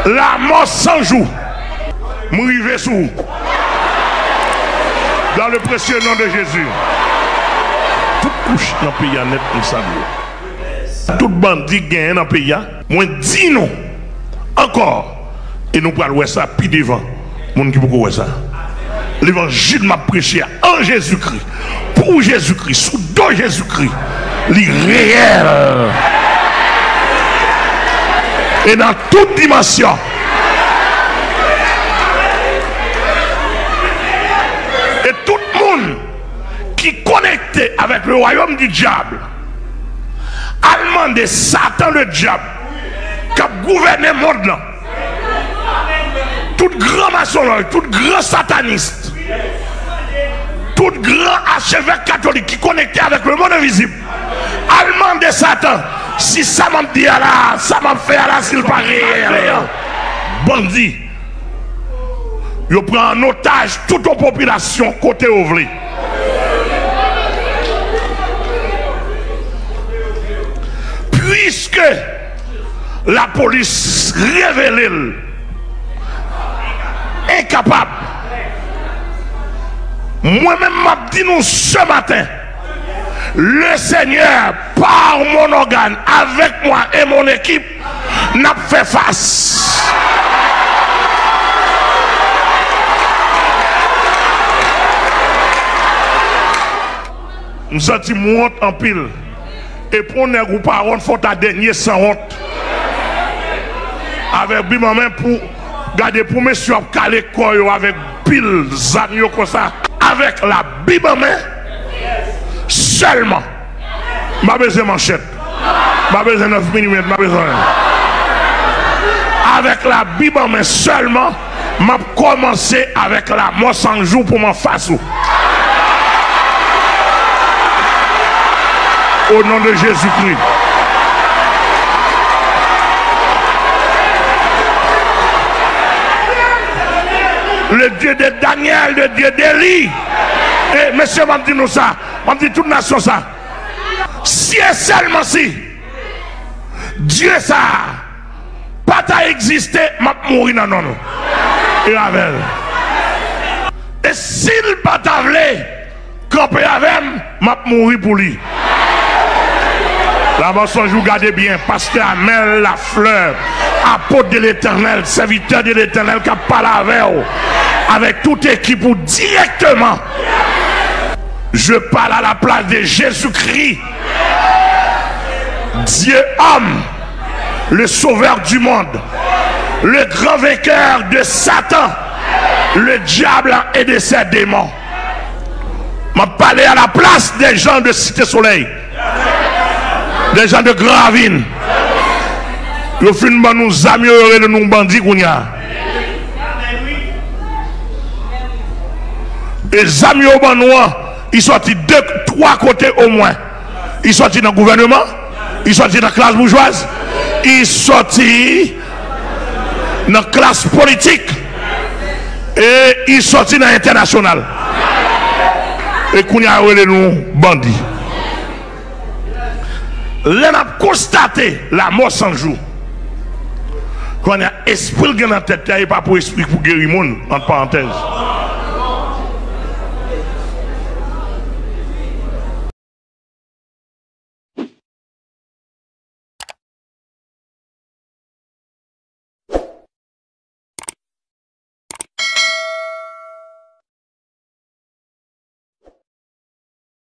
La mort sans jour. M'rive sous. Dans le précieux nom de Jésus. Toute couche dans le pays net pour saluer. Tout bandit gagne dans le pays. Moi dis non. Encore. Et nous parlons ça puis devant. Mon qui peut ça. L'évangile m'a prêché en Jésus-Christ. Pour Jésus-Christ. Sous dos Jésus-Christ. Les réel. Et dans toute dimension. Et tout le monde qui est connecté avec le royaume du diable, allemand de Satan le diable, qui a gouverné le monde là, tout grand maçonnerie, tout grand sataniste, tout grand archevêque catholique qui est connecté avec le monde invisible, allemand de Satan, si ça m'a dit là, ça m'a fait là, s'il paraît, bandit. Yo prend en otage toute la population côté ouvrier. Puisque la police révèle incapable, moi-même m'a dit nous ce matin, le Seigneur par mon organe avec moi et mon équipe n'a fait face. Nous sentons honte en pile. Et pour nous, nous parlons, faut ta dernier sans honte. Avec bim main pour garder pour monsieur caler quoi avec pile zanio comme ça. Avec la Bible en main seulement. Ma besoin manchette. Ma besoin 9 mm, ma besoin. Avec la Bible en main seulement, m'a commencé avec la mort sans jour pour m'en face. Au nom de Jésus-Christ. Le Dieu de Daniel, le Dieu d'Élie. Et monsieur m'a dit nous ça, m'a dit toute nation ça. Si et seulement si Dieu ça pas t'a existé, m'a mourir dans non. Et avec. Et s'il pas t'a voulu camper avec, m'a mourir pour lui. La mort sans jour, gardez bien, pasteur Amel Lafleur, apôtre de l'Éternel, serviteur de l'Éternel qui a parlé avec toute équipe ou directement. Je parle à la place de Jésus-Christ, Dieu homme, le sauveur du monde, le grand vainqueur de Satan, le diable et de ses démons. Je parle à la place des gens de Cité Soleil. Des gens de Grand Ravine. Ils finissent nous améliorer nous bandits qu'on y a. Et les amis au Banois, ils sont de 3 côtés au moins. Ils sont dans le gouvernement, ils sont dans la classe bourgeoise, ils sont dans la classe politique et ils sont dans l'international. Et qu'on y a nous bandits. Là, on a constaté la mort sans jour. Quand on a esprit dans la tête, il n'y a pas pour esprit pour guérir le monde, entre parenthèses.